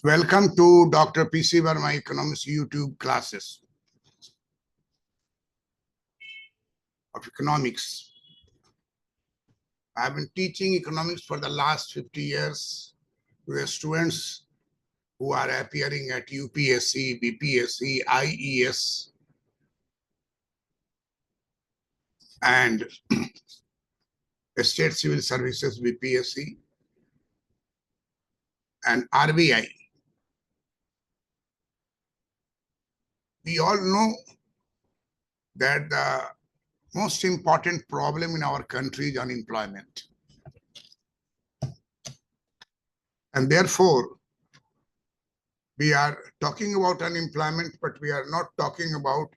Welcome to Dr. P.C. Verma Economics YouTube classes of economics. I have been teaching economics for the last 50 years to the students who are appearing at UPSC, BPSC, IES, and State Civil Services, BPSC, and RBI. We all know that the most important problem in our country is unemployment. And therefore, we are talking about unemployment, but we are not talking about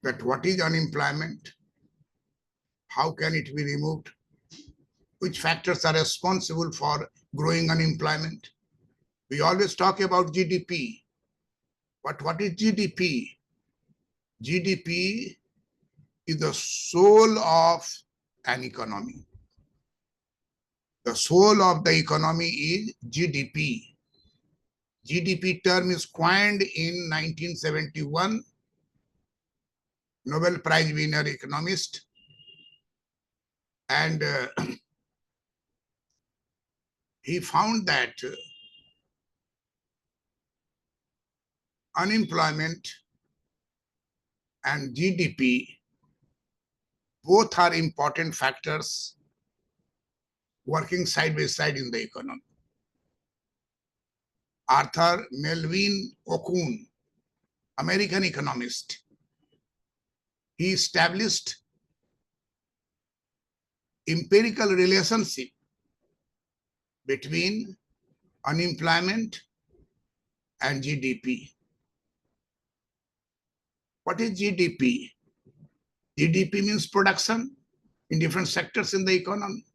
that what is unemployment, how can it be removed, which factors are responsible for growing unemployment. We always talk about GDP, but what is GDP? GDP is the soul of an economy. The soul of the economy is GDP. GDP term is coined in 1971. Nobel Prize winner economist, and he found that unemployment and GDP both are important factors working side by side in the economy. Arthur Melvin Okun, American economist, he established empirical relationship between unemployment and GDP. What is GDP? GDP means production in different sectors in the economy.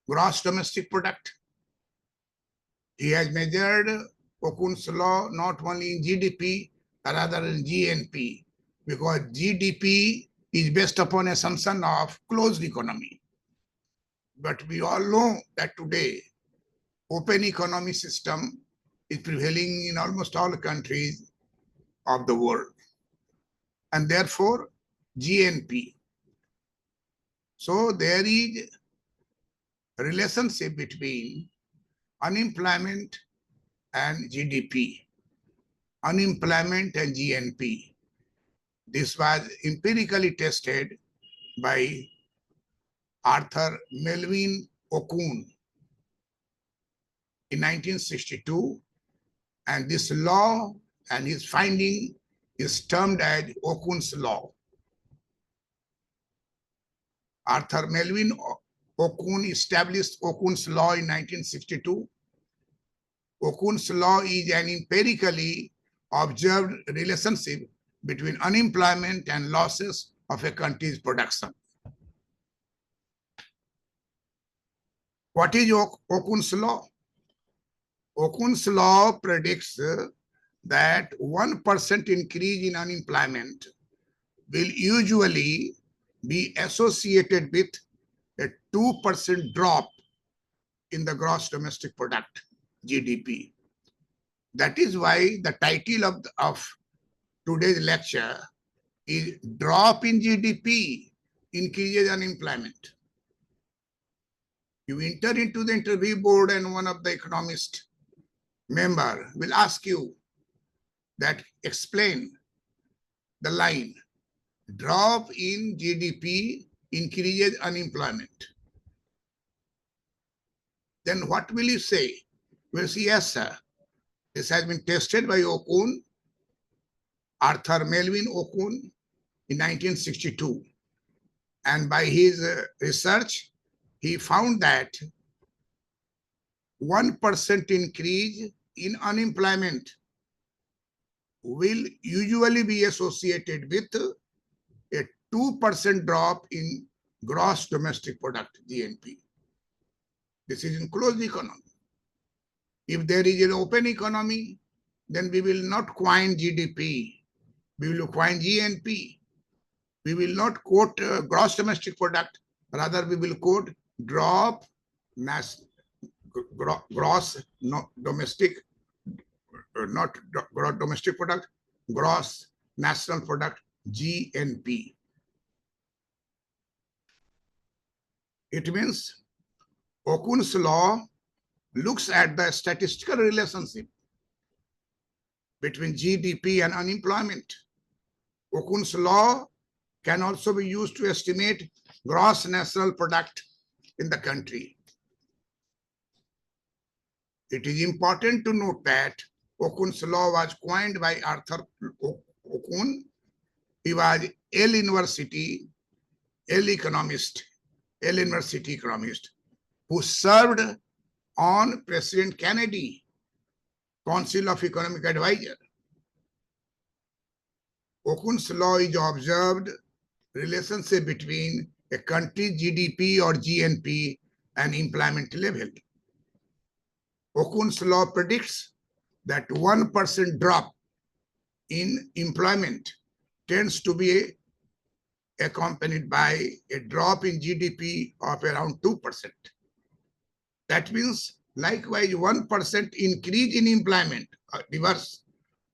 Gross domestic product. He has measured Okun'S law not only in GDP, but rather in GNP, because GDP is based upon assumption of closed economy. But we all know that today, open economy system is prevailing in almost all countries of the world. And therefore, GNP. So there is a relationship between unemployment and GDP, unemployment and GNP. This was empirically tested by Arthur Melvin Okun in 1962, and this law and his finding is termed as Okun'S law. Arthur Melvin Okun established Okun'S law in 1962. Okun'S law is an empirically observed relationship between unemployment and losses of a country's production. What is Okun'S law? Okun'S law predicts that 1% increase in unemployment will usually be associated with a 2% drop in the gross domestic product, GDP. That is why the title of today's lecture is Drop in GDP Increases Unemployment. You enter into the interview board and one of the economist member will ask you that explain the line, drop in GDP increases unemployment. Then what will you say? Will say, yes, sir. This has been tested by Okun, Arthur Melvin Okun, in 1962. And by his research, he found that 1% increase in unemployment will usually be associated with a 2% drop in gross domestic product, GNP. This is in closed economy. If there is an open economy, then we will not coin GDP. We will coin GNP. We will not quote gross domestic product. Rather, we will quote drop gross domestic, not gross domestic product, gross national product, GNP. It means Okun's law looks at the statistical relationship between GDP and unemployment. Okun's law can also be used to estimate gross national product in the country. It is important to note that Okun's law was coined by Arthur Okun. He was Yale University economist, who served on President Kennedy Council of Economic Advisor. Okun's law is observed relationship between a country's GDP or GNP and employment level. Okun's law predicts that 1% drop in employment tends to be accompanied by a drop in GDP of around 2%. That means likewise 1% increase in employment, reverse,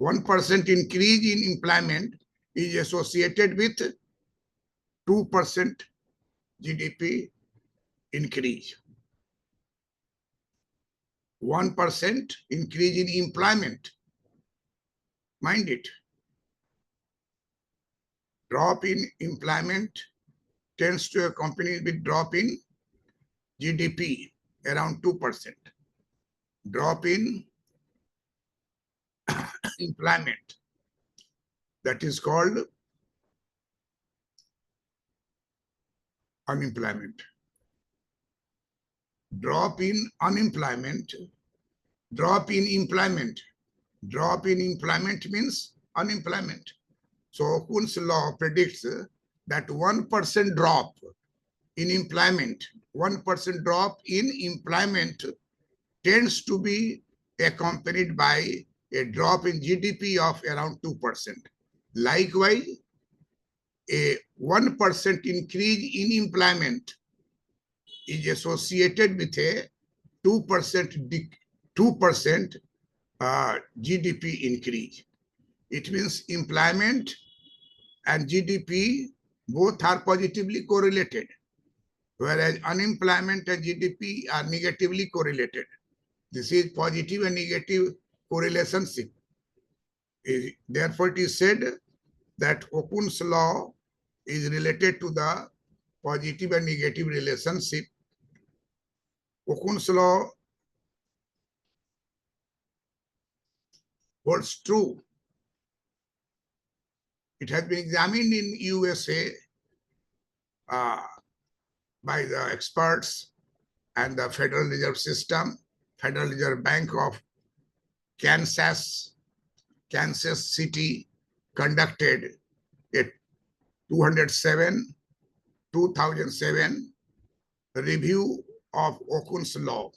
1% increase in employment is associated with 2% GDP increase. 1% increase in employment, mind it. Drop in employment tends to accompany with drop in GDP, around 2%. Drop in employment, that is called unemployment. Drop in unemployment, drop in employment. Drop in employment means unemployment. So Okun's law predicts that 1% drop in employment, 1% drop in employment tends to be accompanied by a drop in GDP of around 2%. Likewise, a 1% increase in employment is associated with a 2% GDP increase. It means employment and GDP both are positively correlated, whereas unemployment and GDP are negatively correlated. This is positive and negative correlationship. Therefore, it is said that Okun's law is related to the positive and negative relationship. Okun's law holds true. It has been examined in USA by the experts and the Federal Reserve System, Federal Reserve Bank of Kansas City conducted a 2007 review of Okun's law.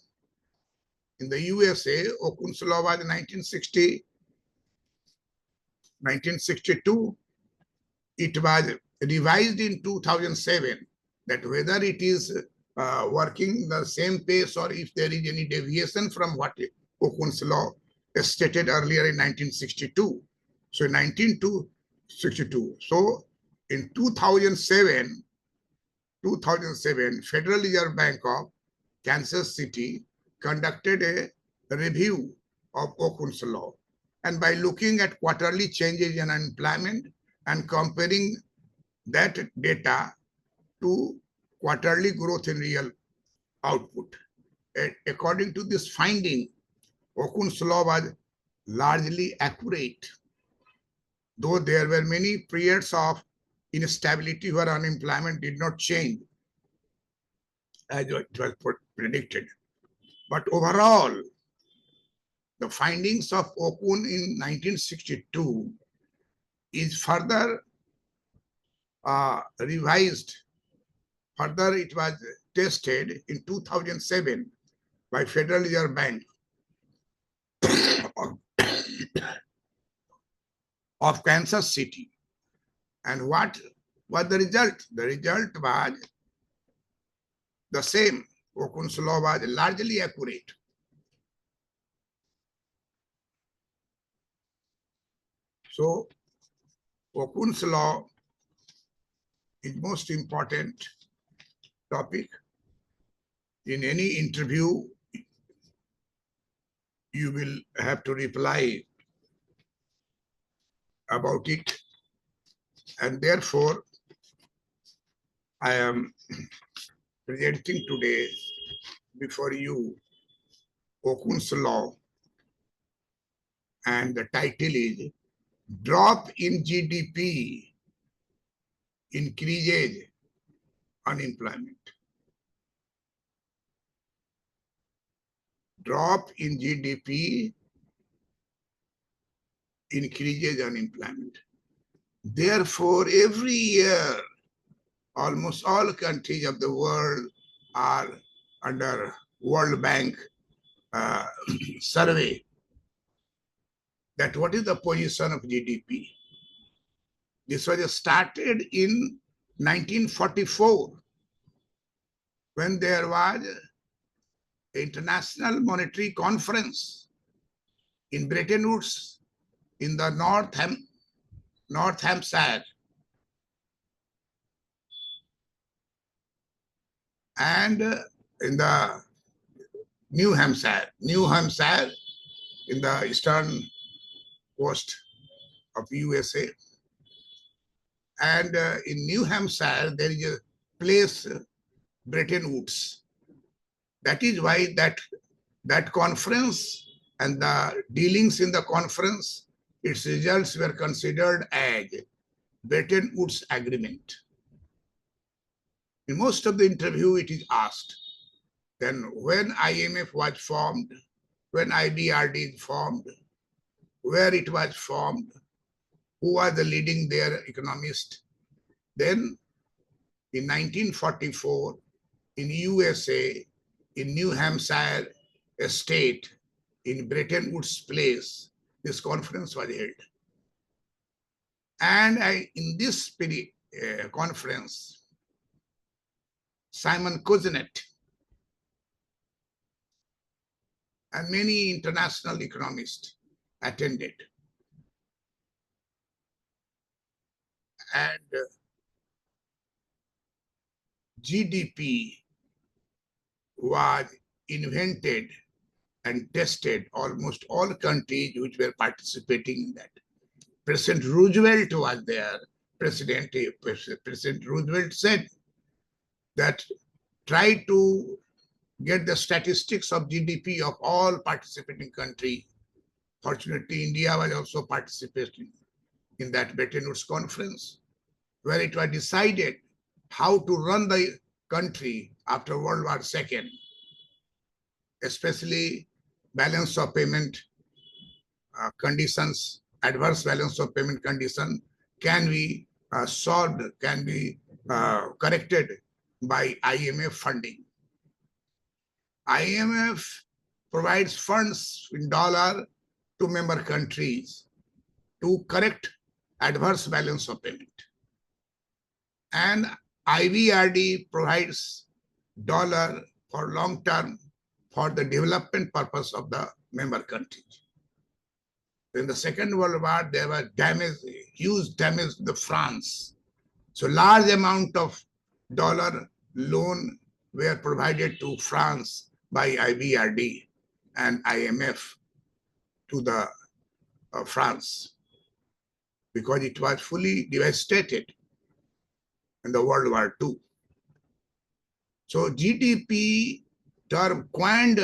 In the USA, Okun's law was 1962. It was revised in 2007, that whether it is working the same pace or if there is any deviation from what Okun's law stated earlier in 1962. So in 1962. So in 2007, Federal Reserve Bank of Kansas City conducted a review of Okun's law. And by looking at quarterly changes in unemployment and comparing that data to quarterly growth in real output, according to this finding, Okun's law was largely accurate, though there were many periods of instability where unemployment did not change as it was predicted. But overall, the findings of Okun in 1962 is further revised. Further, it was tested in 2007 by Federal Reserve Bank of Kansas City. And what was the result? The result was the same. Okun's law was largely accurate. So, Okun's law is most important topic. In any interview, you will have to reply about it. And therefore, I am presenting today before you Okun's law, and the title is Drop in GDP Increases Unemployment. Drop in GDP increases unemployment. Therefore, every year, almost all countries of the world are under World Bank survey that what is the position of GDP. This was started in 1944 when there was an International Monetary Conference in Bretton Woods in the North Hampshire, and in the New Hampshire in the eastern coast of USA. And in New Hampshire, there is a place, Bretton Woods. That is why that conference and the dealings in the conference, its results were considered as Bretton Woods Agreement. In most of the interview, it is asked, then when IMF was formed, when IBRD formed, where it was formed, who was the leading their economist. Then in 1944, in USA, in New Hampshire state, in Bretton Woods place, this conference was held. And in this conference, Simon Kuznets and many international economists attended. And GDP was invented and tested almost all countries which were participating in that. President Roosevelt was there. President Roosevelt said that try to get the statistics of GDP of all participating countries. Fortunately, India was also participating in that Bretton Woods conference, where it was decided how to run the country after World War II, especially balance of payment conditions, adverse balance of payment condition can be solved, can be corrected by IMF funding. IMF provides funds in dollar to member countries to correct adverse balance of payment. And IBRD provides dollar for long term for the development purpose of the member countries. In the Second World War, there was damage, huge damage to France. So large amount of dollar loan were provided to France by IBRD and IMF to the France, because it was fully devastated in the World War II. So GDP term coined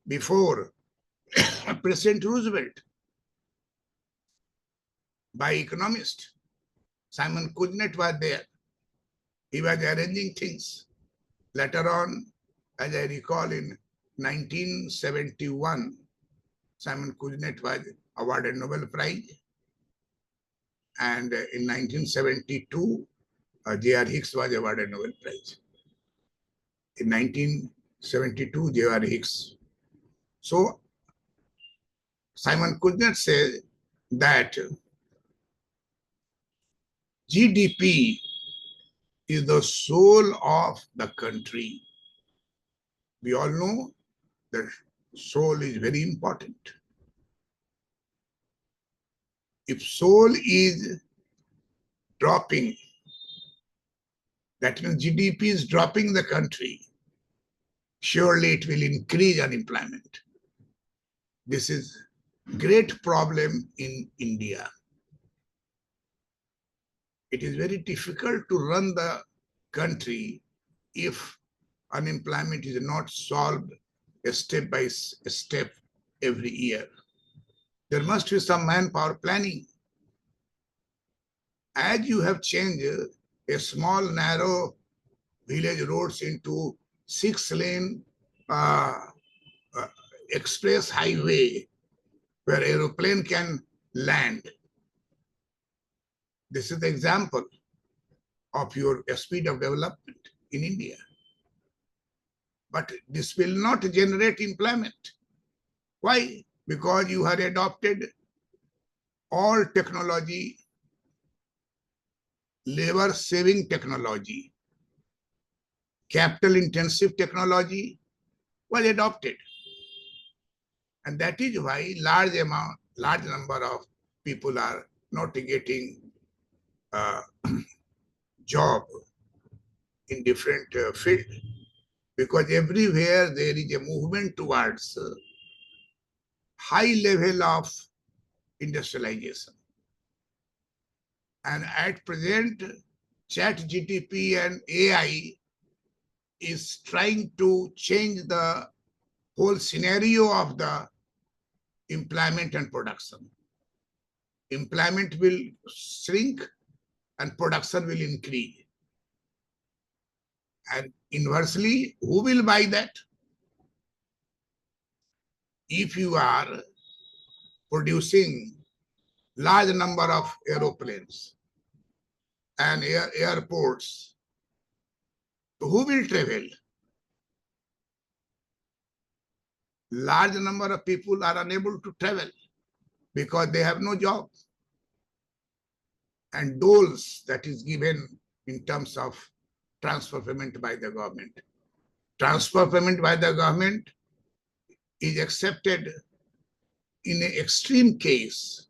before President Roosevelt. by economists. Simon Kuznets was there. He was arranging things. Later on, as I recall, in 1971, Simon Kuznets was awarded Nobel Prize. And in 1972, J.R. Hicks was awarded Nobel Prize. In 1972, J.R. Hicks. So Simon Kuznets says that GDP is the soul of the country. We all know that soul is very important. If soul is dropping, that means GDP is dropping the country, surely it will increase unemployment. This is a great problem in India. It is very difficult to run the country if unemployment is not solved step by step every year. There must be some manpower planning. As you have changed a small, narrow village roads into 6-lane express highway where aeroplane can land. This is the example of your speed of development in India. But this will not generate employment. Why? Because you have adopted all technology, labor-saving technology, capital-intensive technology was adopted. And that is why large number of people are not getting job in different field, because everywhere there is a movement towards high level of industrialization. And at present, ChatGPT and AI is trying to change the whole scenario of the employment and production. Employment will shrink and production will increase. And inversely, who will buy that? If you are producing large number of aeroplanes and airports, who will travel? Large number of people are unable to travel because they have no job. And doles that is given in terms of transfer payment by the government. Transfer payment by the government is accepted in an extreme case,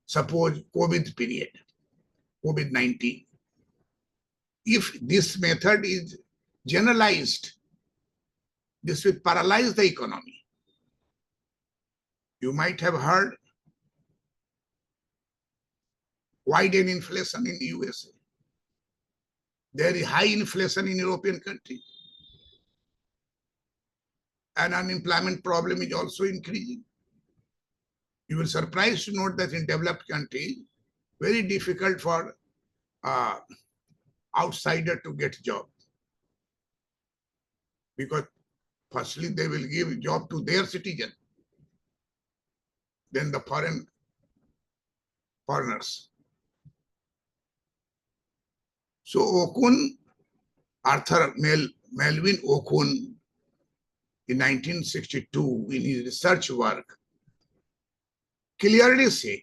suppose COVID period, COVID-19. If this method is generalized, this will paralyze the economy. You might have heard widen inflation in the USA. There is high inflation in European countries. And unemployment problem is also increasing. You will be surprised to note that in developed countries, very difficult for outsider to get job. Because firstly, they will give job to their citizen, then the foreigners. So Okun, Arthur Melvin Okun, in 1962, in his research work, clearly says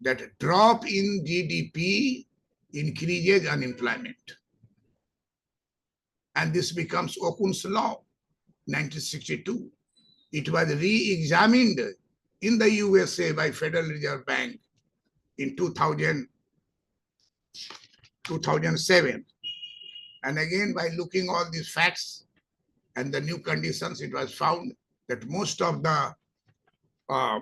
that a drop in GDP increases unemployment. And this becomes Okun's law, 1962. It was re-examined in the USA by Federal Reserve Bank in 2007. And again, by looking all these facts and the new conditions, it was found that most of the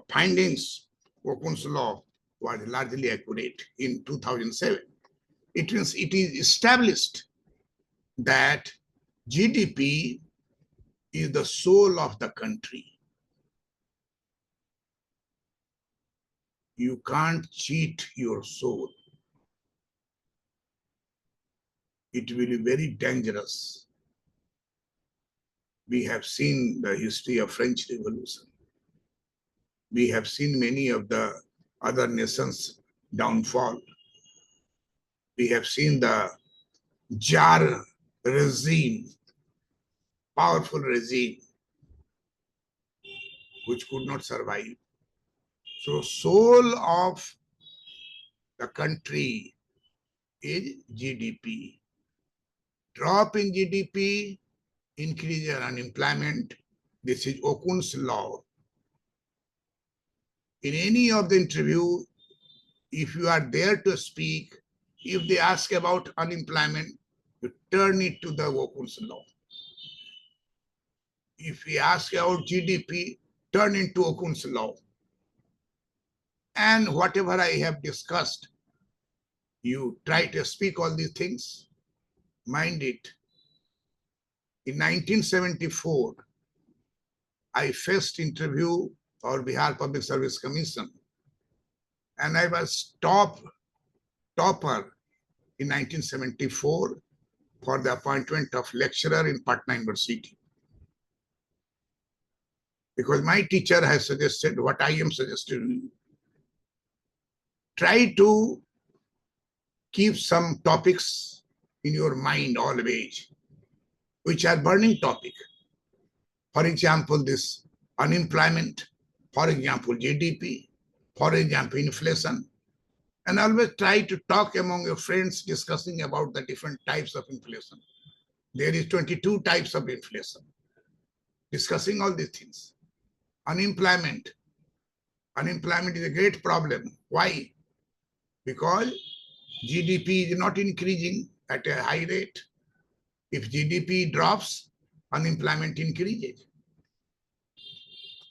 findings of Okun's law was largely accurate in 2007. It means it is established that GDP is the soul of the country. You can't cheat your soul. It will be very dangerous. We have seen the history of French Revolution. We have seen many of the other nations' downfall. We have seen the Jar regime, powerful regime, which could not survive. So soul of the country is GDP. Drop in GDP, increase in unemployment. This is Okun's law. In any of the interview, if you are there to speak, if they ask about unemployment, you turn it to the Okun's law. If we ask about GDP, turn into Okun's law. And whatever I have discussed, you try to speak all these things. Mind it, in 1974, I faced interview for Bihar Public Service Commission, and I was topper in 1974 for the appointment of lecturer in Patna University. Because my teacher has suggested what I am suggesting. Try to keep some topics in your mind always, which are burning topic. For example, this unemployment, for example, GDP, for example, inflation. And always try to talk among your friends discussing about the different types of inflation. There is 22 types of inflation. Discussing all these things. Unemployment. Unemployment is a great problem. Why? Because GDP is not increasing at a high rate. If GDP drops, unemployment increases.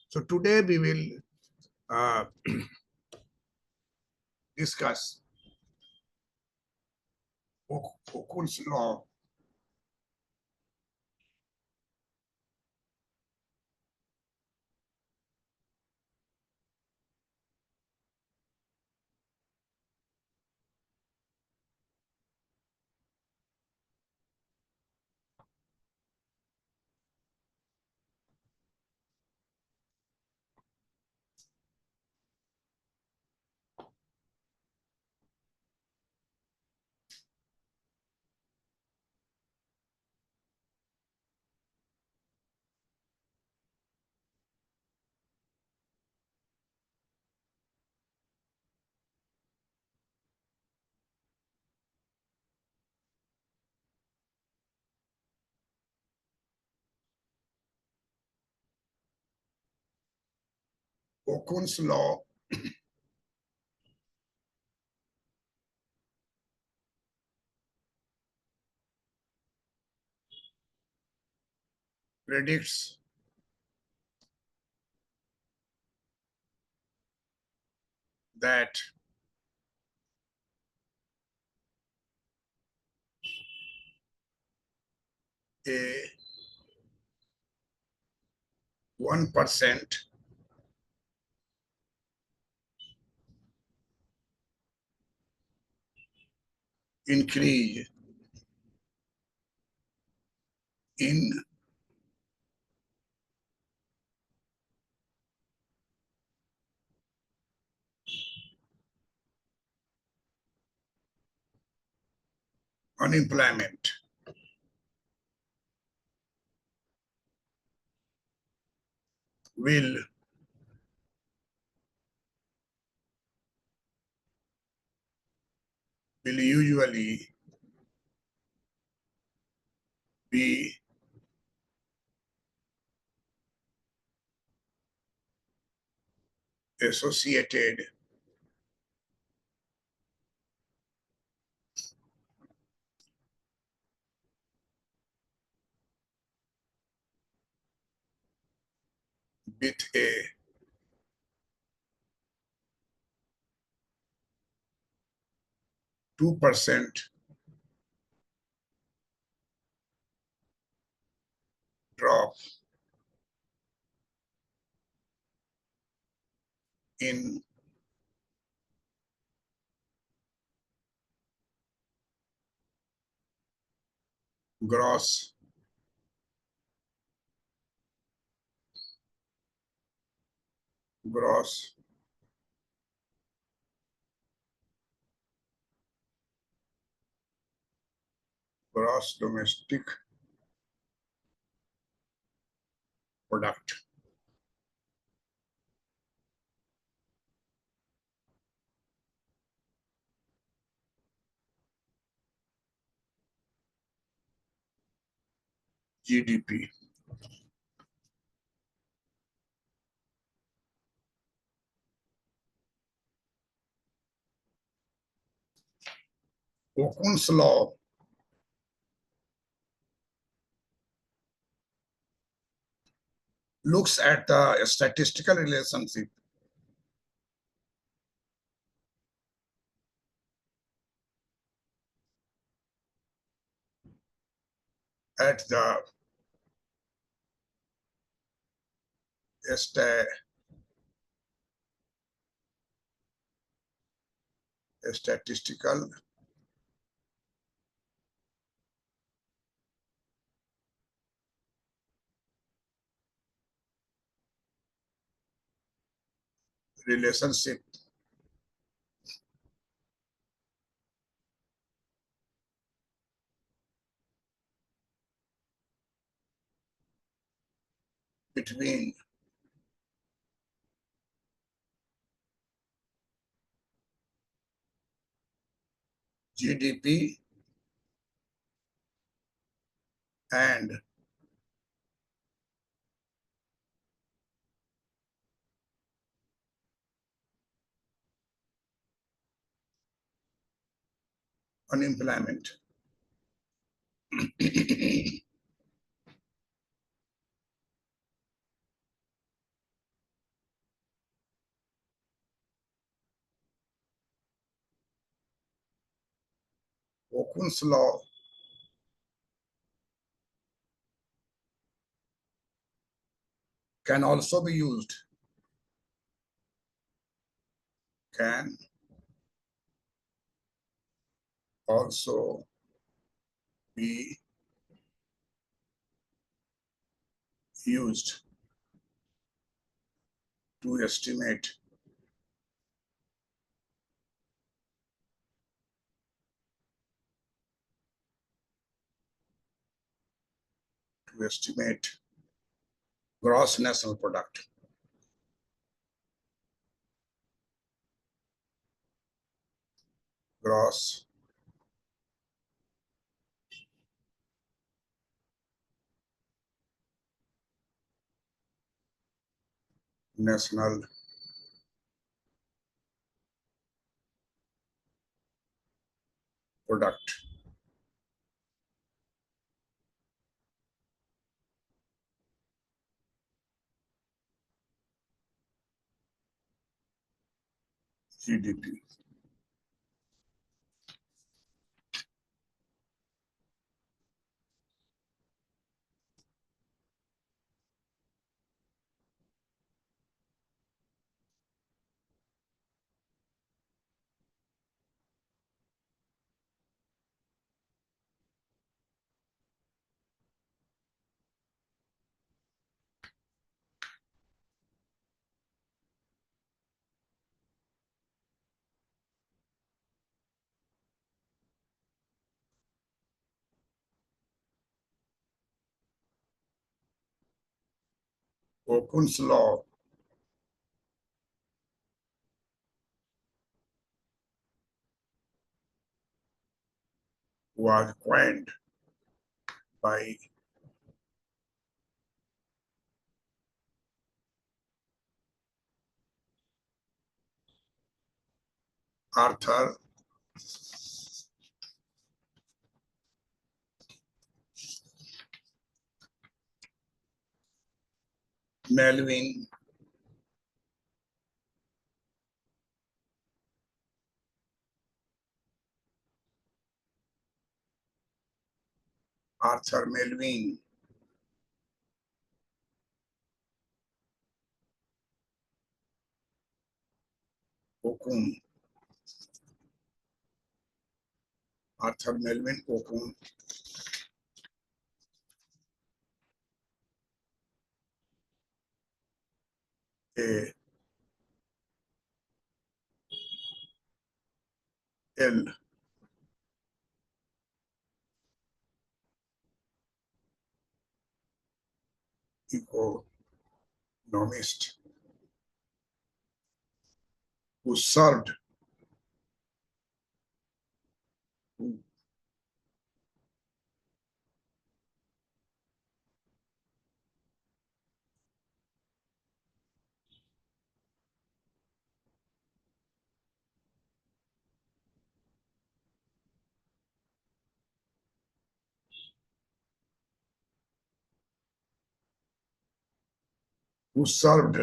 So today we will discuss Okun's law. Okun's law predicts that a 1% increase in unemployment will usually be associated with a 2% drop in gross gross gross domestic product. GDP. Okun's law looks at the statistical relationship at the statistical relationship between GDP and unemployment. Okun's law can also be used, can also be used to estimate gross national product. Gross national product. GDP. Okun's law was coined by Arthur Melvin Arthur Melvin Okun. Arthur Melvin Okun A L economist who served who served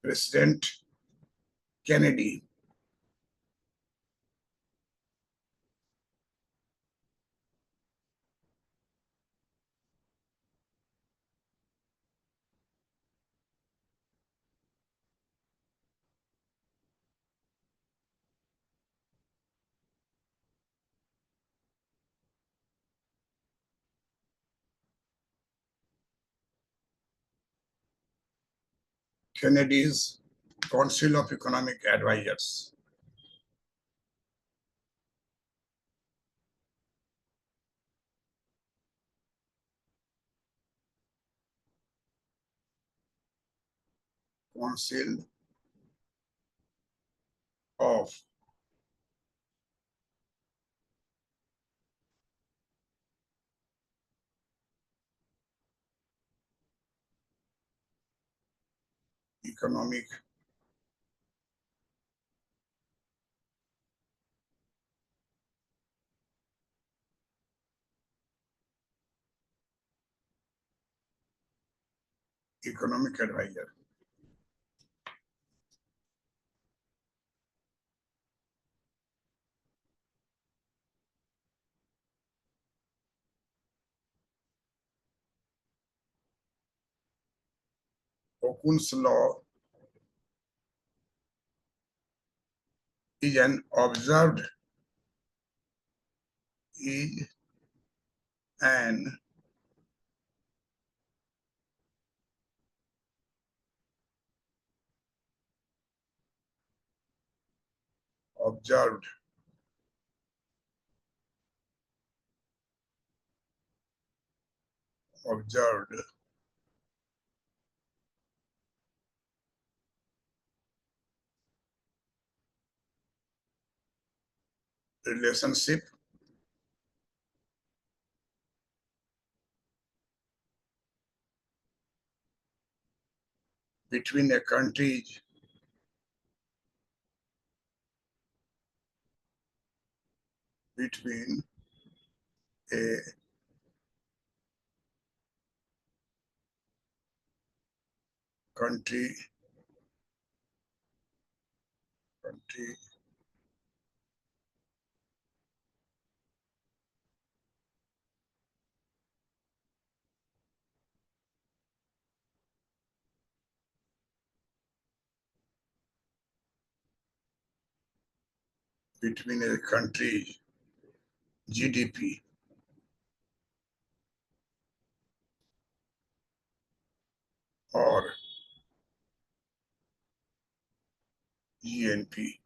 President Kennedy Kennedy's Council of Economic Advisors. Council of Economic Advisor. Okun's law is an observed is an observed observed relationship between a country's between a country country between a country GDP or GNP,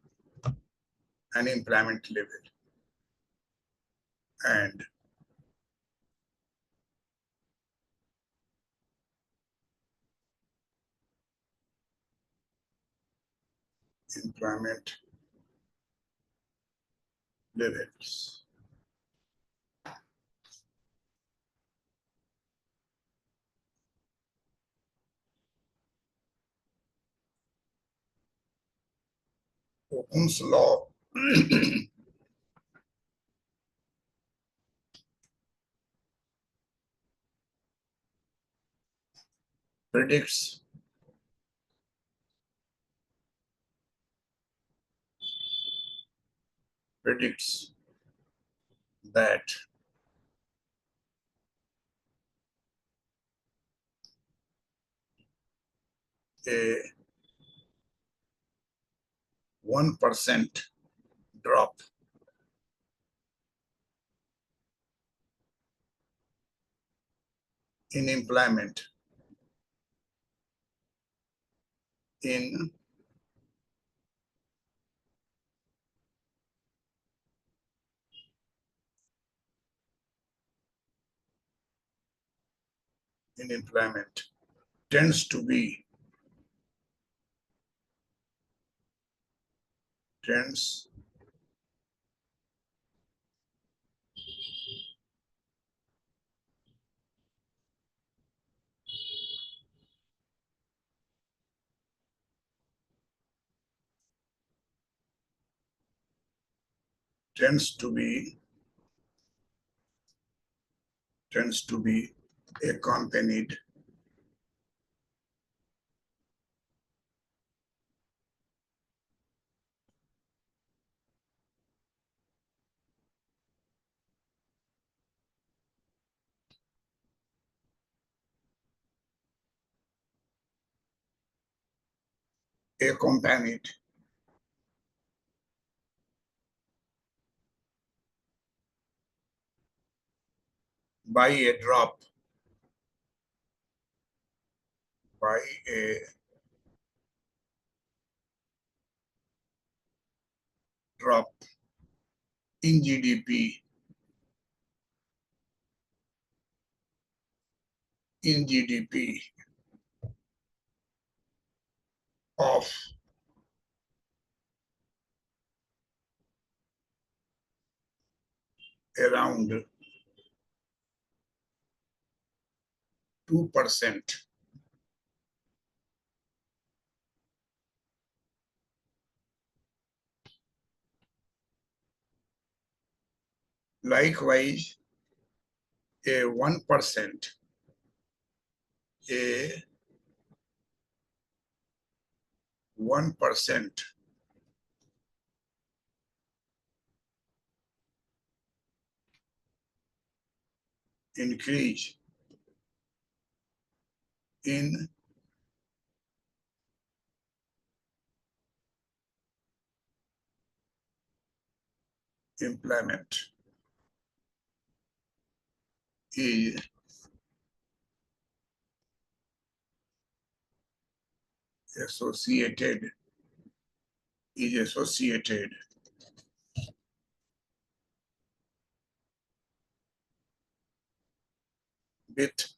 unemployment level, and employment levels. Okun's law predicts predicts that a 1% drop in employment. In employment tends to be tends tends to be accompanied accompanied by a drop by a drop in GDP of around 2%. Likewise, a 1% a 1% increase in employment is associated with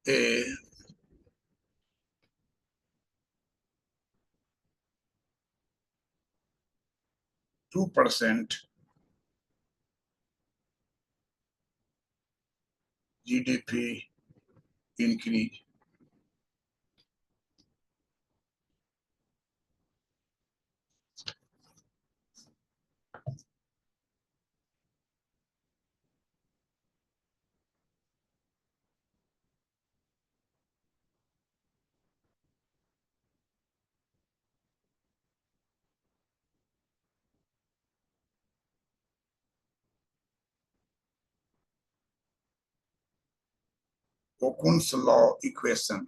a 2% GDP increase. Okun's law equation.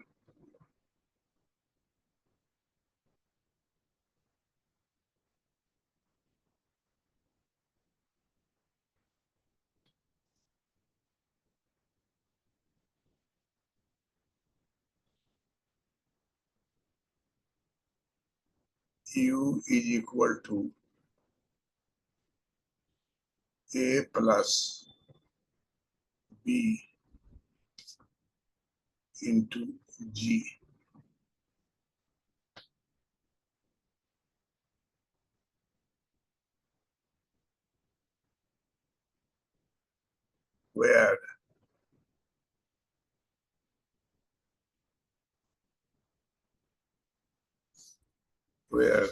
U is equal to A plus B into G, where where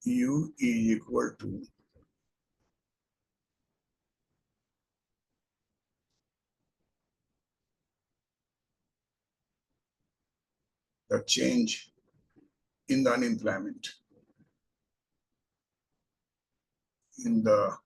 U is equal to the change in the unemployment in the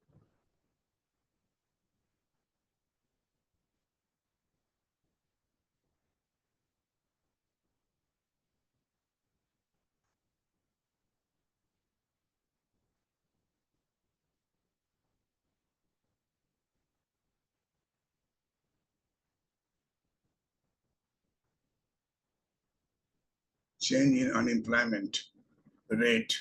change in unemployment rate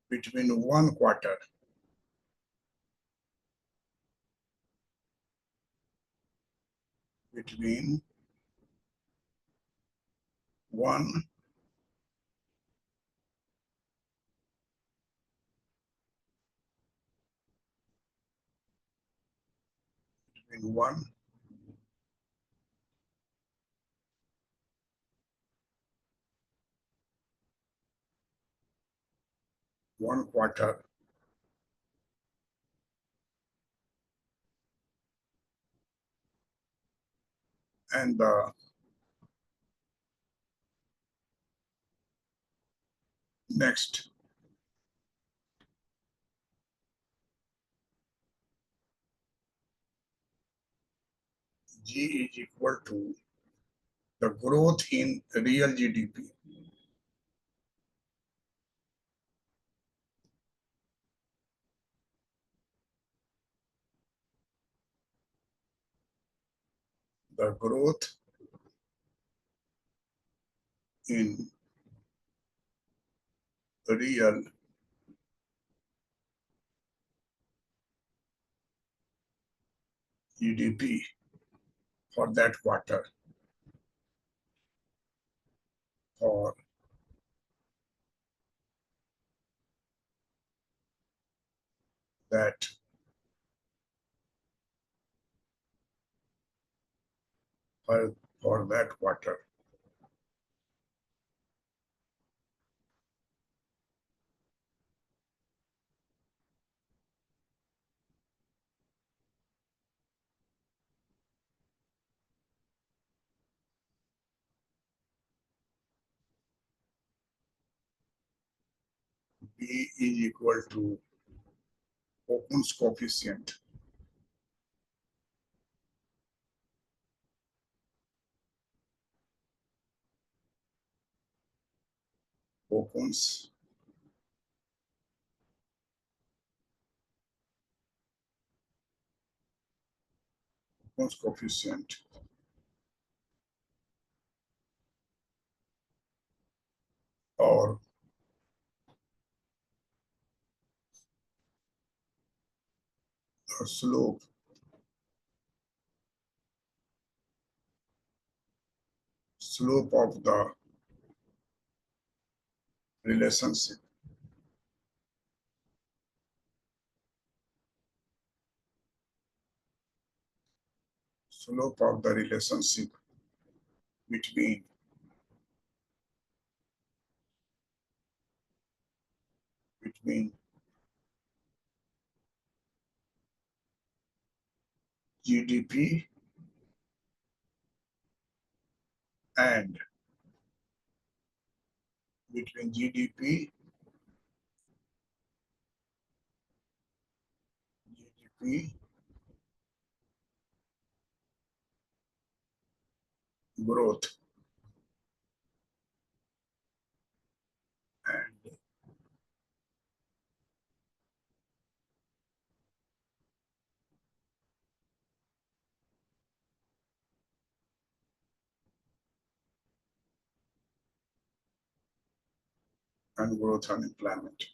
between one quarter between one between one quarter and the next. G is equal to the growth in real GDP. The growth in real GDP for that quarter, for that for that quarter. B is equal to Okun'S coefficient. Okun'S coefficient or the slope of the relationship. Slope of the relationship between GDP and between GDP growth and growth unemployment.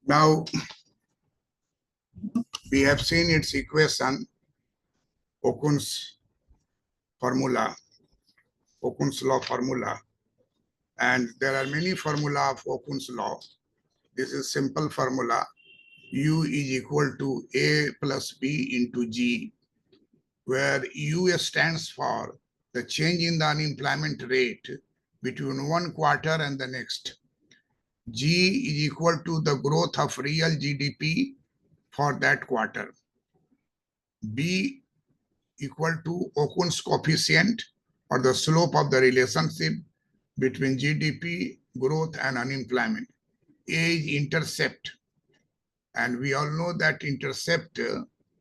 Now we have seen its equation, Okun's formula, Okun's law formula, and there are many formula of Okun's law. This is simple formula. U is equal to A plus B into G, where U stands for the change in the unemployment rate between one quarter and the next. G is equal to the growth of real GDP for that quarter. B equal to Okun's coefficient, or the slope of the relationship between GDP growth and unemployment. A is intercept, and we all know that intercept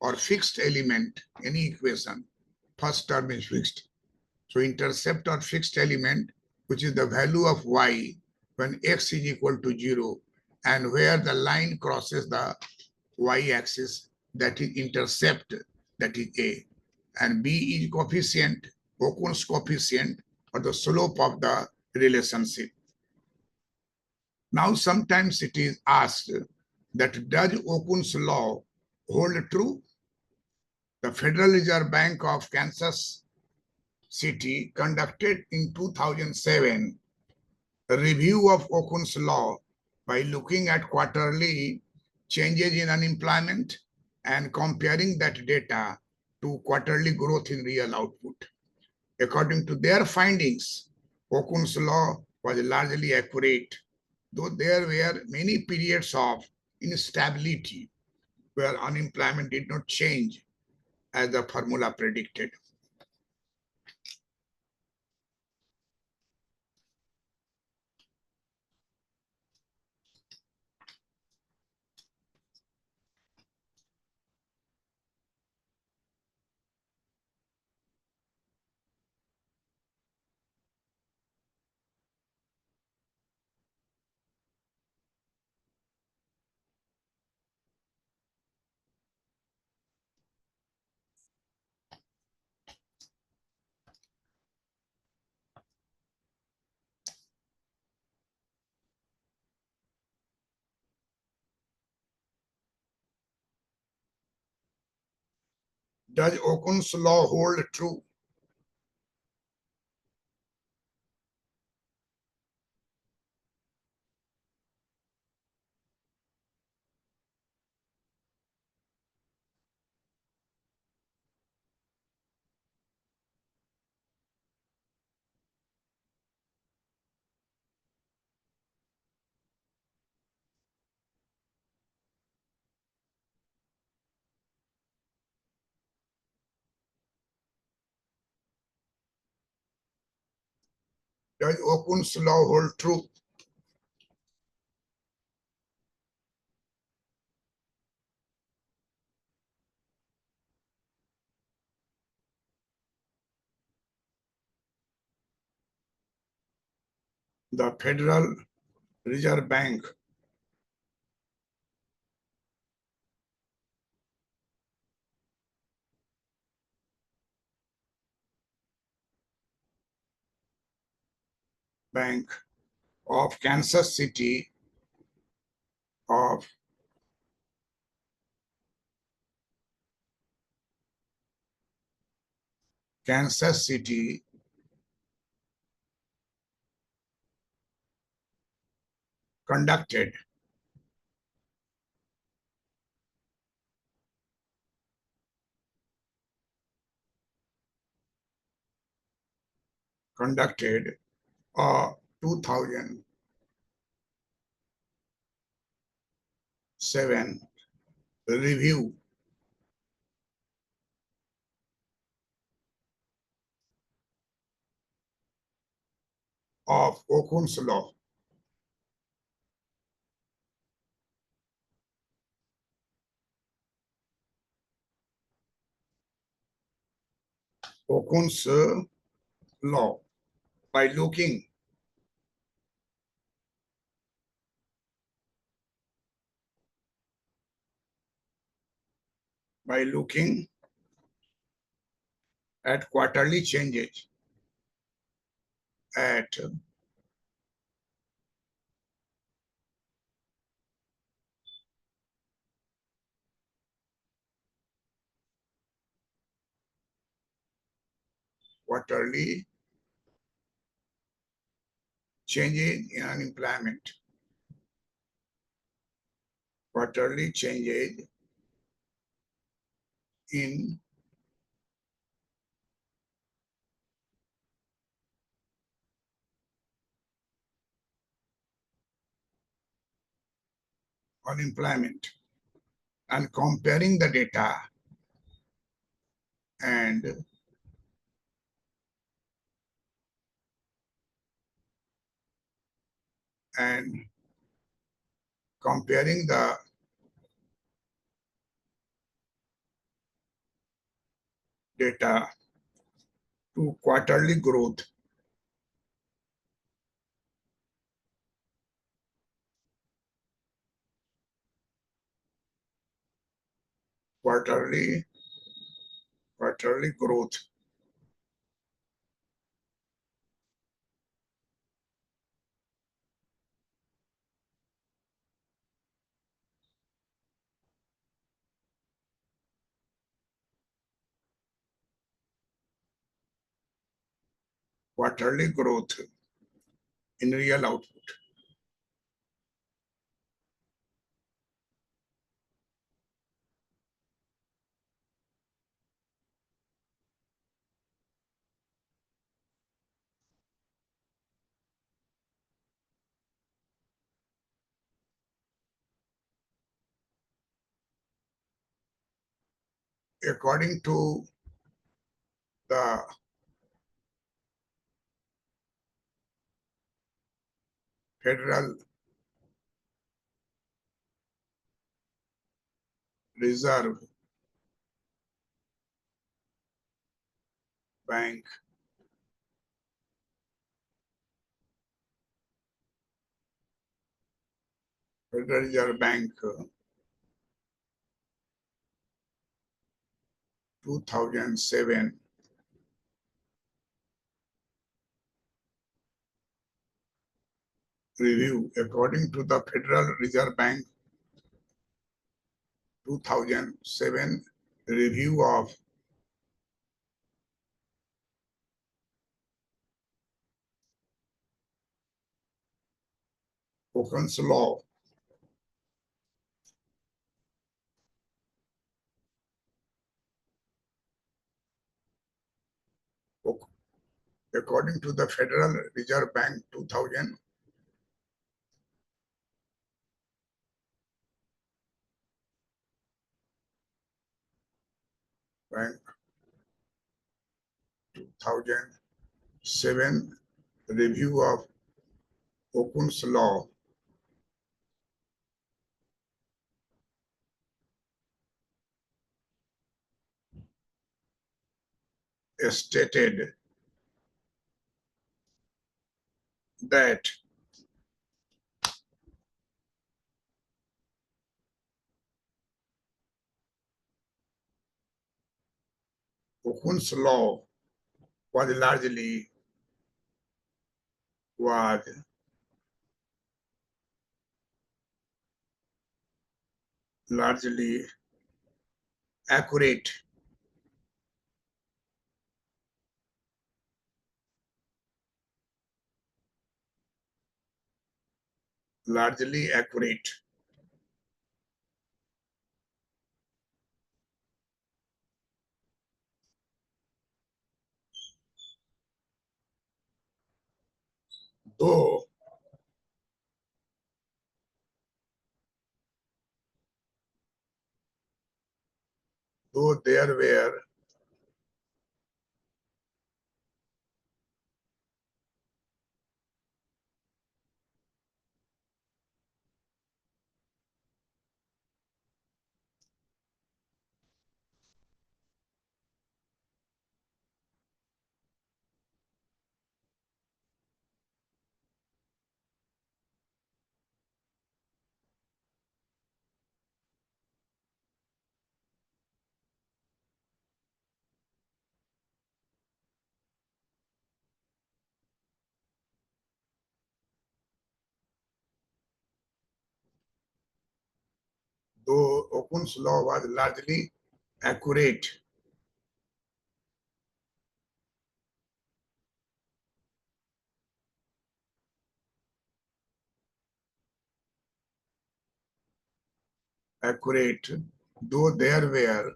or fixed element, any equation, first term is fixed. So intercept or fixed element, which is the value of y when x is equal to 0, and where the line crosses the y-axis, that is intercept, that is A. And B is coefficient, Okun's coefficient, or the slope of the relationship. Now sometimes it is asked that does Okun's law hold true? The Federal Reserve Bank of Kansas City conducted in 2007 a review of Okun's law by looking at quarterly changes in unemployment and comparing that data to quarterly growth in real output. According to their findings, Okun's law was largely accurate, though there were many periods of instability where unemployment did not change as the formula predicted. Does Okun's law hold true? Does Okun's law hold true? The Federal Reserve Bank of Kansas City of Kansas City conducted a 2007 review of Okun's law. Okun's law by looking at quarterly changes at quarterly changes in unemployment. Quarterly changes in unemployment and comparing the data and comparing the data to quarterly growth. Quarterly growth. Quarterly growth in real output. According to the Federal Reserve Bank, Federal Reserve Bank 2007 review. According to the Federal Reserve Bank 2007 review of Okun'S law, according to the Federal Reserve Bank 2000 Bank 2007 review of Okun'S law stated that Okun'S law was largely accurate, largely accurate. Though there were Okun'S law was largely accurate, accurate, though there were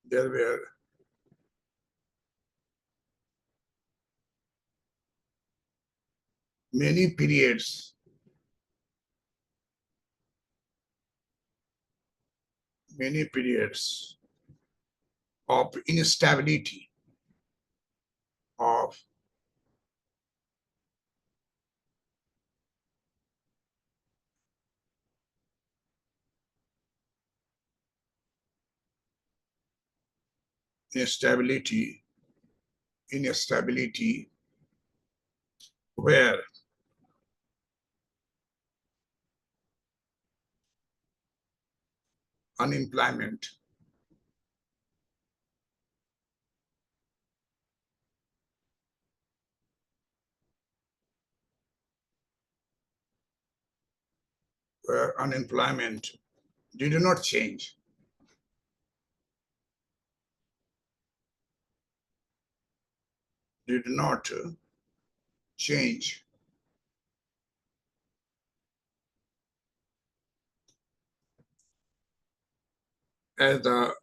there were many periods of instability, of instability, where unemployment did not change, did not change. As the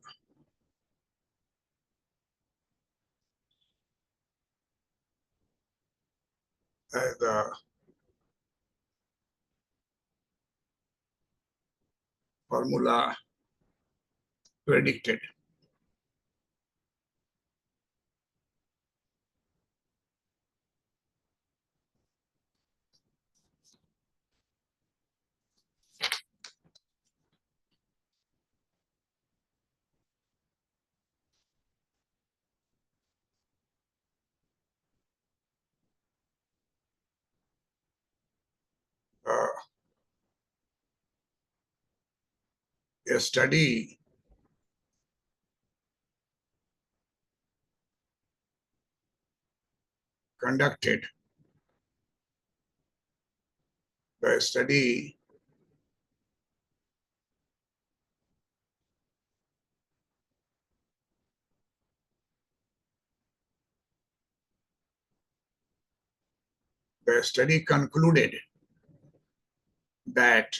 formula predicted. Uh, a study conducted, the study concluded that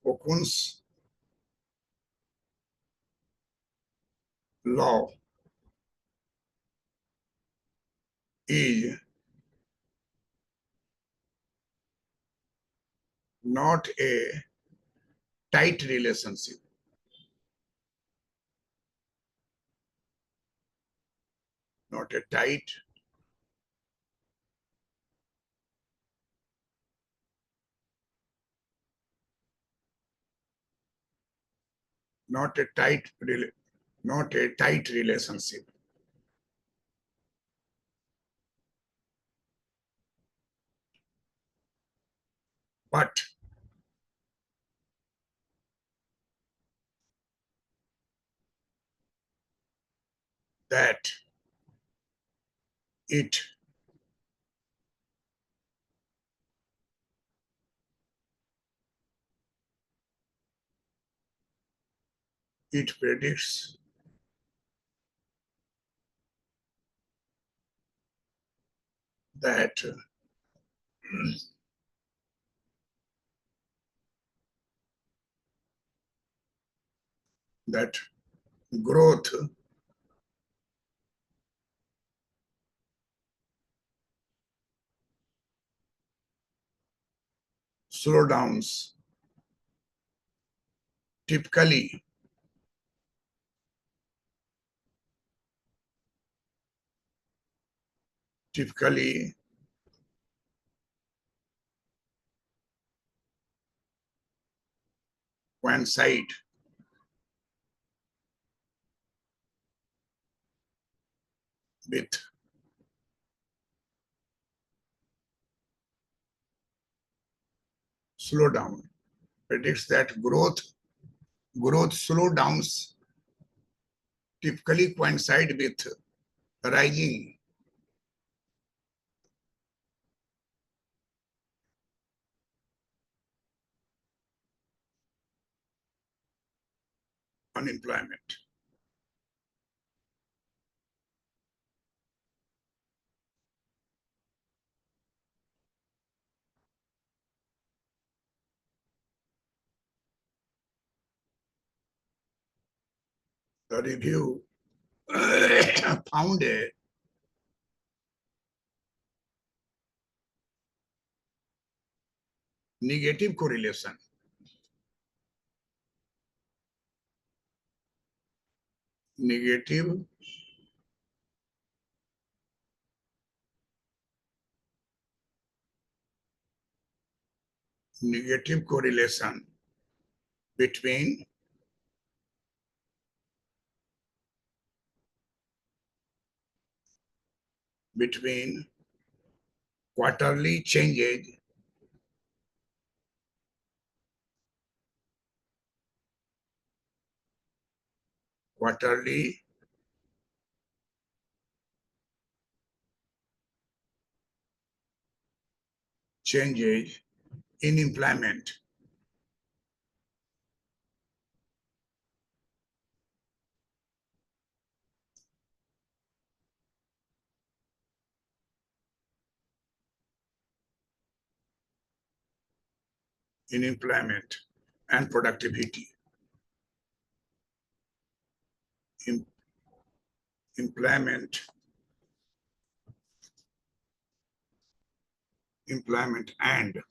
Okun's law is not a tight relationship, not a tight not a tight not a tight relationship, but that it predicts that that growth slowdowns typically typically coincide with slowdown, predicts that growth slowdowns typically coincide with rising unemployment. The review found a negative correlation negative negative correlation between quarterly changes quarterly changes in employment and productivity. Em- employment and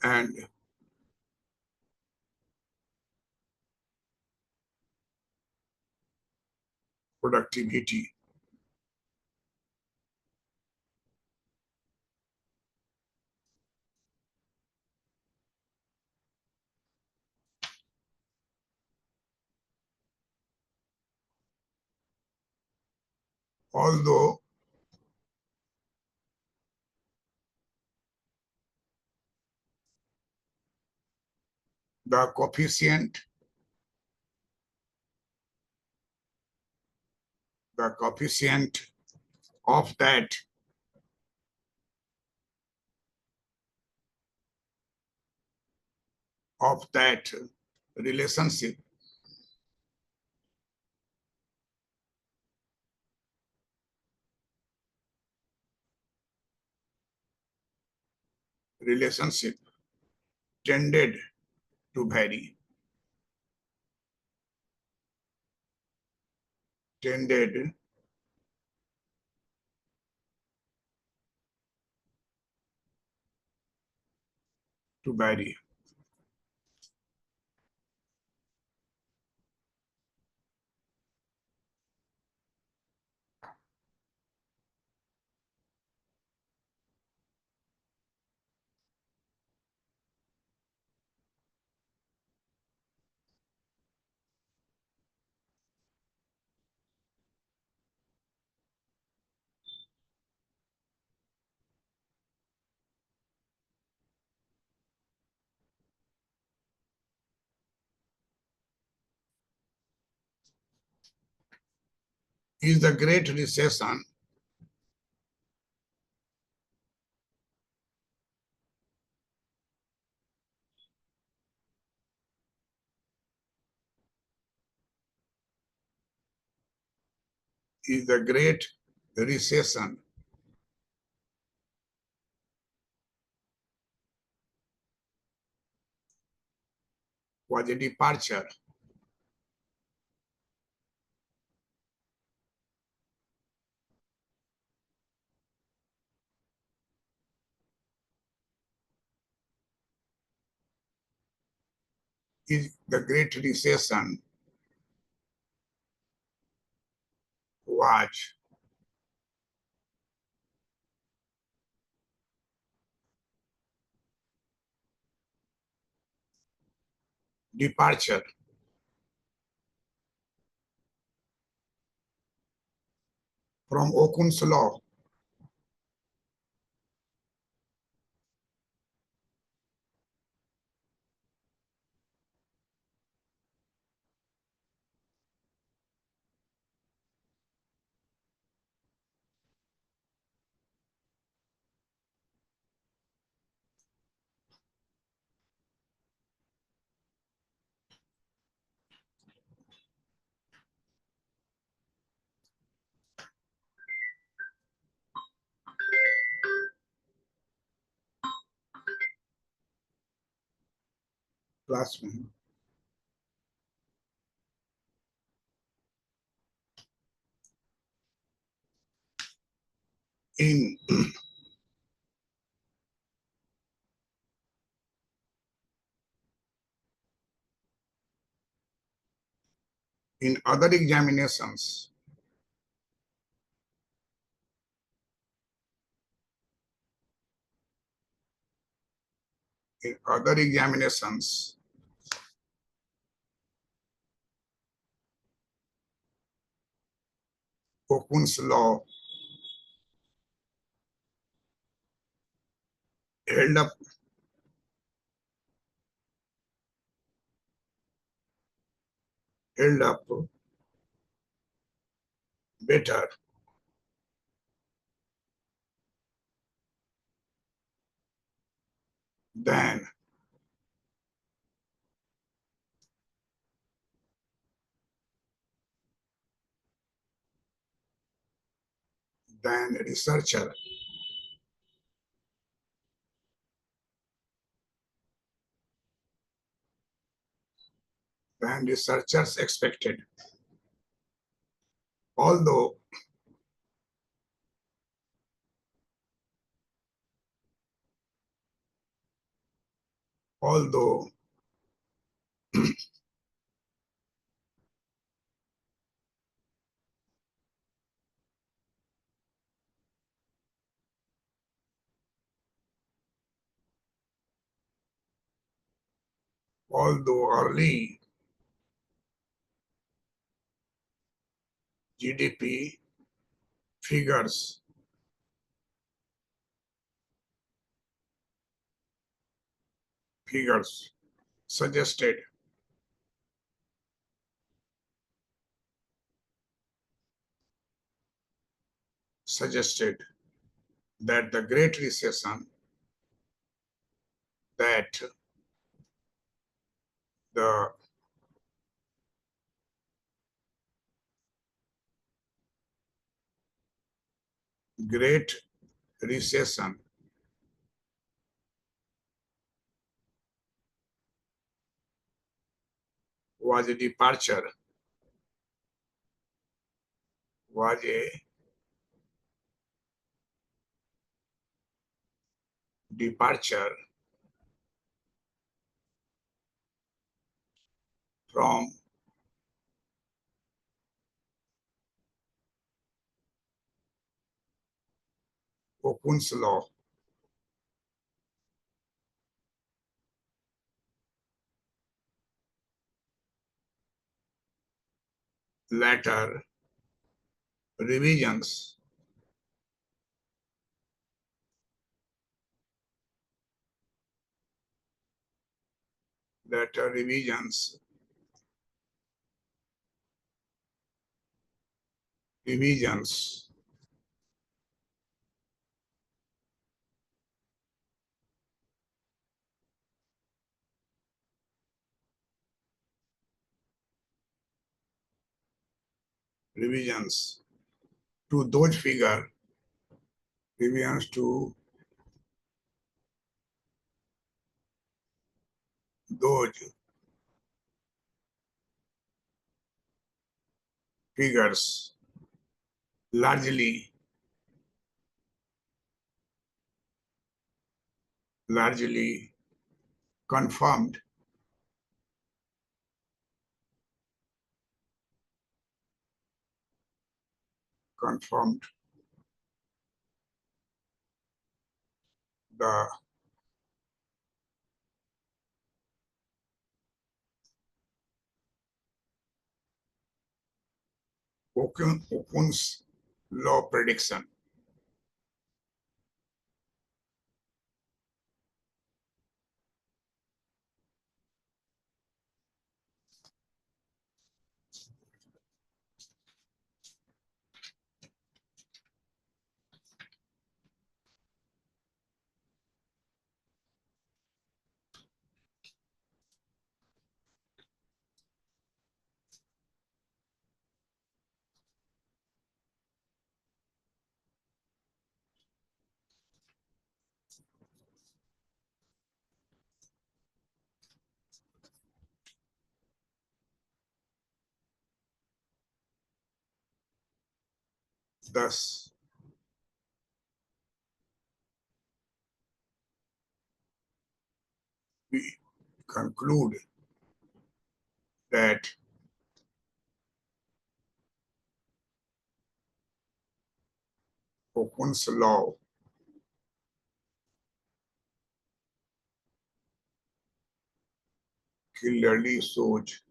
and productivity. Although the coefficient of that relationship relationship tended to vary tended to vary. Is the Great Recession is the Great Recession was a departure is the Great Recession was departure from Okun's law classroom. In in other examinations, in other examinations, Okun's law held up held up better than researcher than researchers expected. Although although early GDP figures suggested that the Great Recession, that the Great Recession was a departure, was a departure from Okun's law. Later revisions later revisions revisions to those figures, revisions to those figures largely confirmed confirmed the Okun's law prediction. Thus, we conclude that Okun's law clearly shows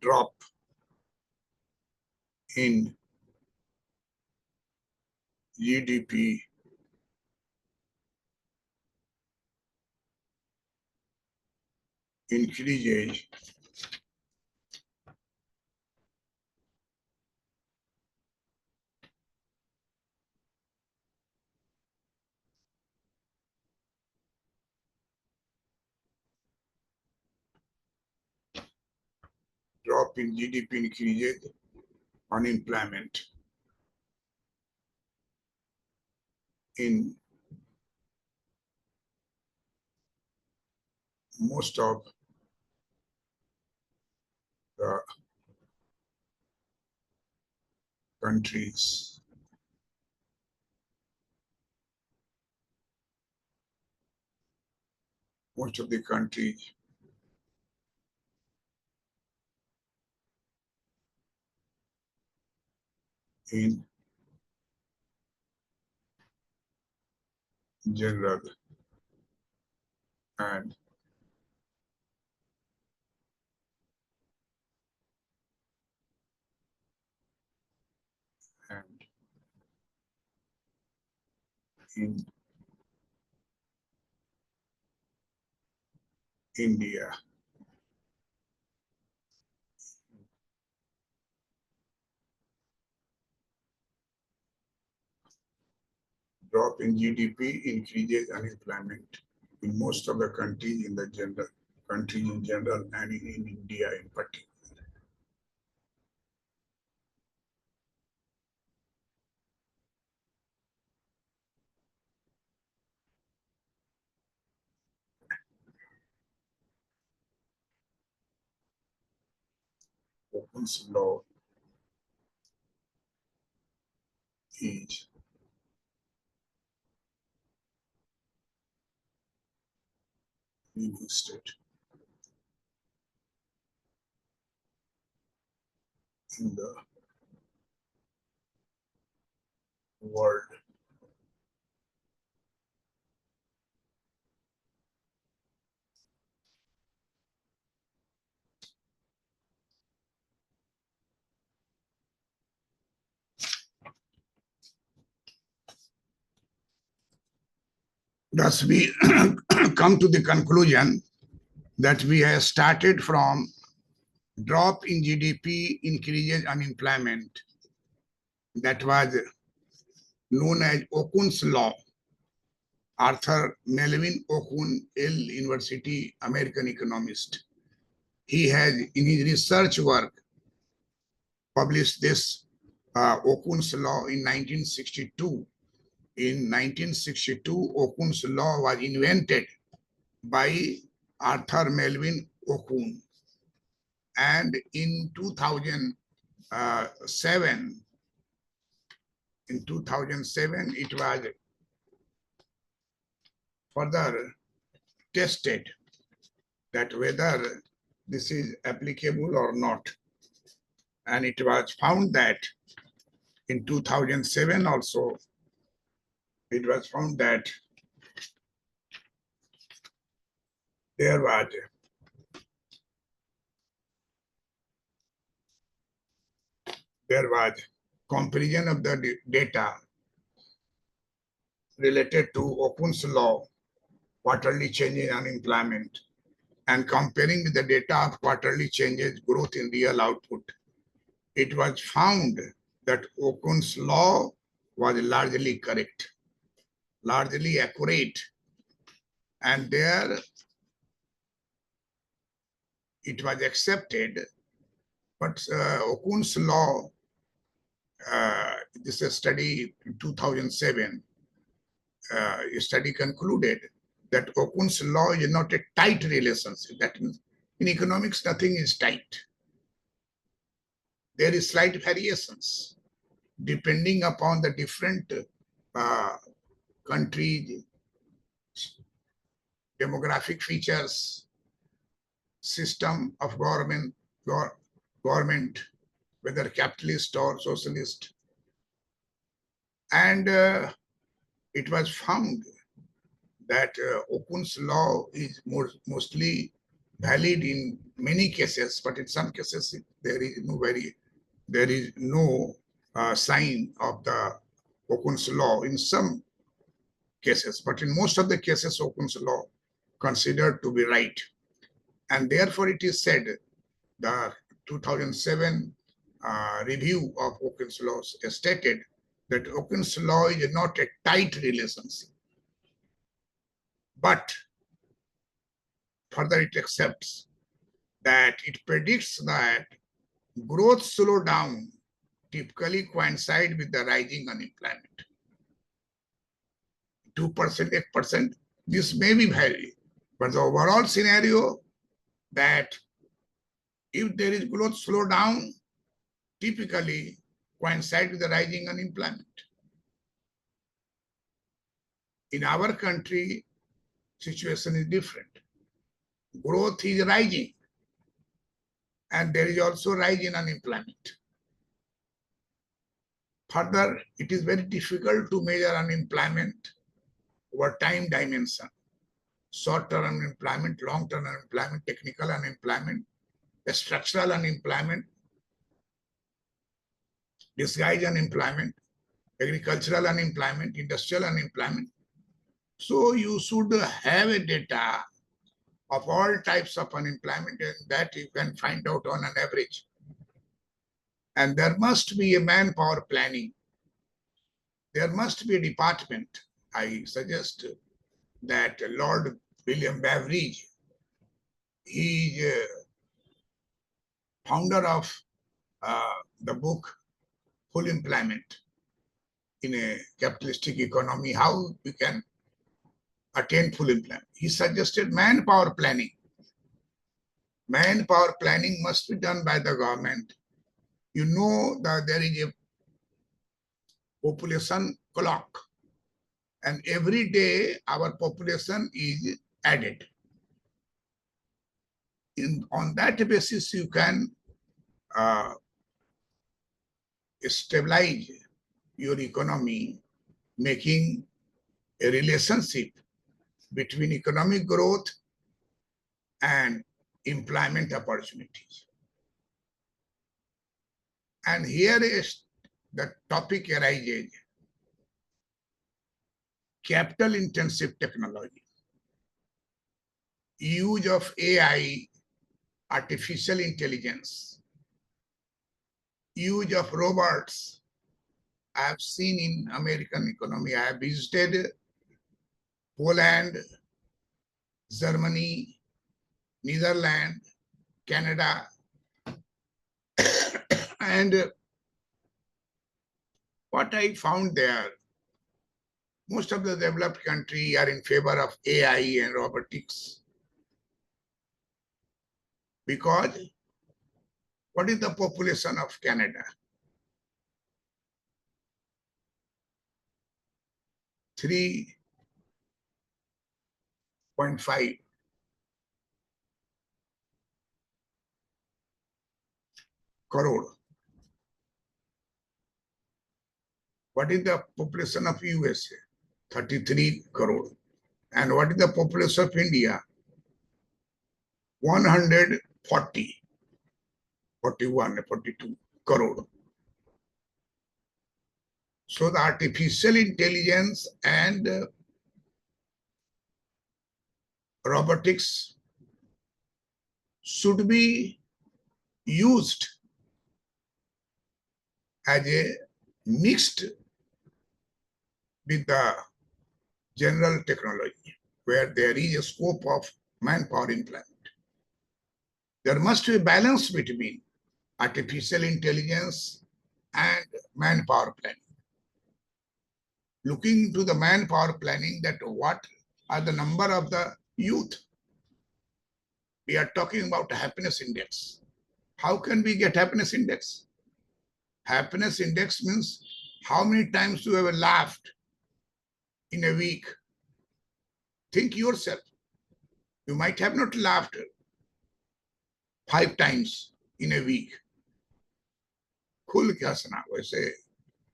drop in GDP increases drop in GDP increases unemployment in most of the countries. Most of the countries in general and and in India. Drop in GDP increases unemployment in most of the countries in the general countries in general and in India in particular. Okun's law is revisited in the world. Thus, we come to the conclusion that we have started from drop in GDP increases unemployment. That was known as Okun's law. Arthur Melvin Okun, Yale University, American economist. He has, in his research work, published this Okun's law in 1962. In 1962, Okun's law was invented by Arthur Melvin Okun. And in 2007, it was further tested that whether this is applicable or not. And it was found that in 2007 also, it was found that there was comparison of the data related to Okun's law, quarterly change in unemployment, and comparing with the data of quarterly changes growth in real output. It was found that Okun's law was largely correct, largely accurate, and there it was accepted. But Okun's law this is a study in 2007. A study concluded that Okun's law is not a tight relationship. That means in economics, nothing is tight. There is slight variations depending upon the different country demographic features, system of government, whether capitalist or socialist. And it was found that Okun's law is mostly valid in many cases, but in some cases there is no sign of the Okun's law in some cases, but in most of the cases Okun's law considered to be right. And therefore it is said, the 2007 review of Okun's laws stated that Okun's law is not a tight relationship, but further it accepts that it predicts that growth slowdown typically coincide with the rising unemployment. 2%, 8%, this may be vary, but the overall scenario that if there is growth slowdown, typically coincide with the rising unemployment. In our country, situation is different. Growth is rising, and there is also rise in unemployment. Further, it is very difficult to measure unemployment over time dimension. Short-term unemployment, long-term unemployment, technical unemployment, structural unemployment, disguised unemployment, agricultural unemployment, industrial unemployment. So you should have a data of all types of unemployment, and that you can find out on an average. And there must be a manpower planning. There must be a department. I suggest that Lord William Beveridge, he is founder of the book Full Employment in a Capitalistic Economy, how we can attain full employment. He suggested manpower planning. Manpower planning must be done by the government. You know that there is a population clock, and every day our population is added. On that basis, you can stabilize your economy, making a relationship between economic growth and employment opportunities. And here is the topic arises: capital intensive technology, use of AI, artificial intelligence, use of robots. I have seen in American economy, I have visited Poland, Germany, Netherlands, Canada, and what I found there, most of the developed countries are in favor of AI and robotics. Because what is the population of Canada? 3.5 crore. What is the population of USA? 33 crore. And what is the population of India? 140, 41, 42 crore. So the artificial intelligence and robotics should be used as a mixed with the general technology, where there is a scope of manpower employment. There must be a balance between artificial intelligence and manpower planning. Looking into the manpower planning, that what are the number of the youth. We are talking about happiness index. How can we get happiness index? Happiness index means how many times you have laughed in a week. Think yourself. You might have not laughed 5 times in a week. खुल के हंसना. वैसे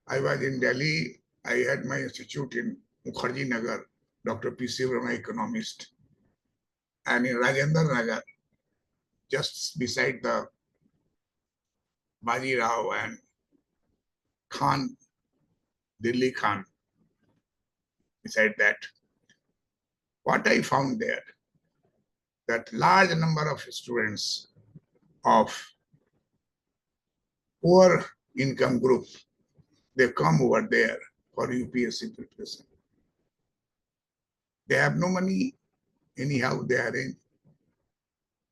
I was in Delhi. I had my institute in Mukherjee Nagar, Dr. P.C. Verma, economist, and in Rajendra Nagar, just beside the Baji Rao and Khan, Delhi Khan. Beside that, what I found there, that large number of students of poor income group, they come over there for UPSC preparation. They have no money, anyhow they are in,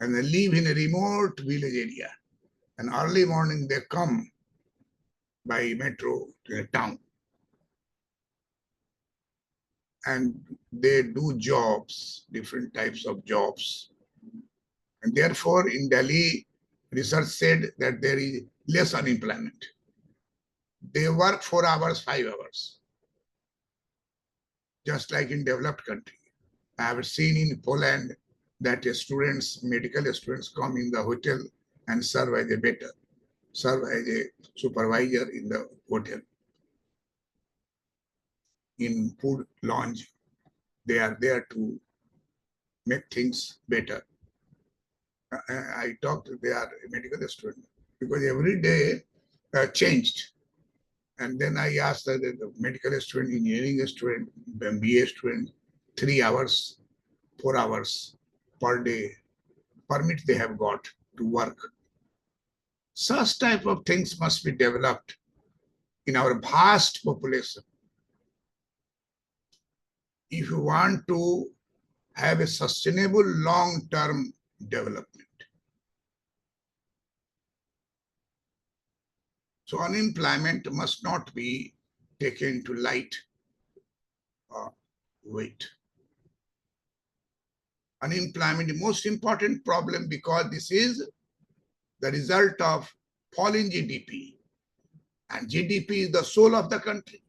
and they live in a remote village area. And early morning they come by metro to a town. And they do jobs, different types of jobs. And therefore, in Delhi, research said that there is less unemployment. They work 4 hours, 5 hours, just like in developed country. I have seen in Poland that students, medical students come in the hotel and serve as a waiter, serve as a supervisor in the hotel. In food lounge, they are there to make things better. I talked, they are a medical student, because every day changed. And then I asked the medical student, engineering student, MBA student, 3 hours, 4 hours per day permit they have got to work. Such type of things must be developed in our vast population. If you want to have a sustainable long-term development. So unemployment must not be taken to light weight. Unemployment is the most important problem, because this is the result of falling GDP. And GDP is the soul of the country.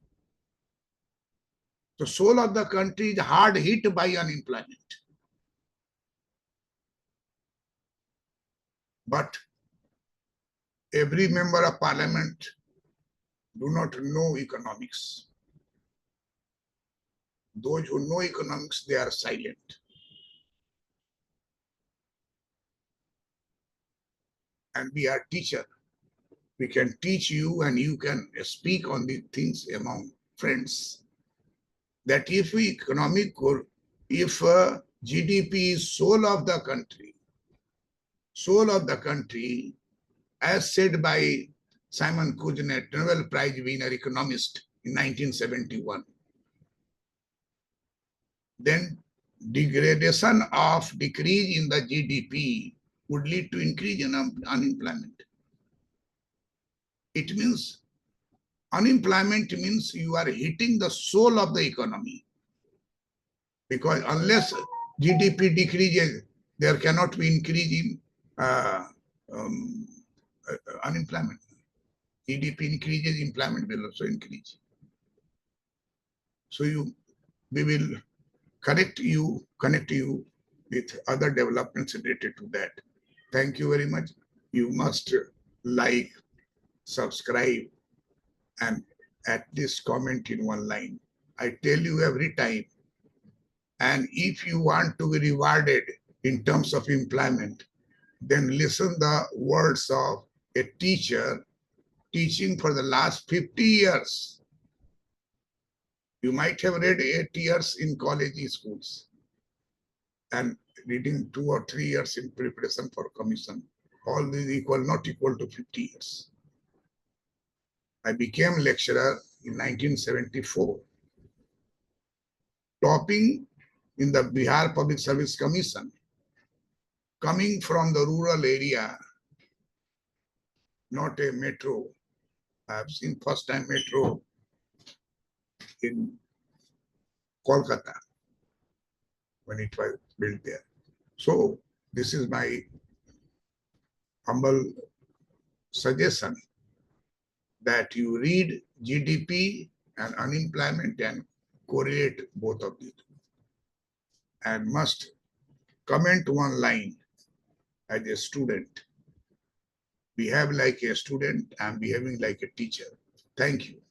The soul of the country is hard hit by unemployment. But every member of parliament do not know economics. Those who know economics, they are silent. And we are teacher. We can teach you and you can speak on these things among friends. That if GDP is soul of the country, as said by Simon Kuznets, Nobel Prize winner economist in 1971, then decrease in the GDP would lead to increase in unemployment. It means unemployment means you are hitting the soul of the economy. Because unless GDP decreases, there cannot be increase in unemployment. GDP increases, employment will also increase. So we will connect you with other developments related to that. Thank you very much. You must like, subscribe, and at least comment in one line. I tell you every time. And if you want to be rewarded in terms of employment, then listen the words of a teacher teaching for the last 50 years. You might have read 8 years in college schools and reading 2 or 3 years in preparation for commission. All these not equal to 50 years. I became lecturer in 1974, topping in the Bihar Public Service Commission, coming from the rural area, not a metro. I have seen first time metro in Kolkata when it was built there. So this is my humble suggestion that you read GDP and unemployment and correlate both of these and must comment one line as a student. Behave like a student and behaving like a teacher. Thank you.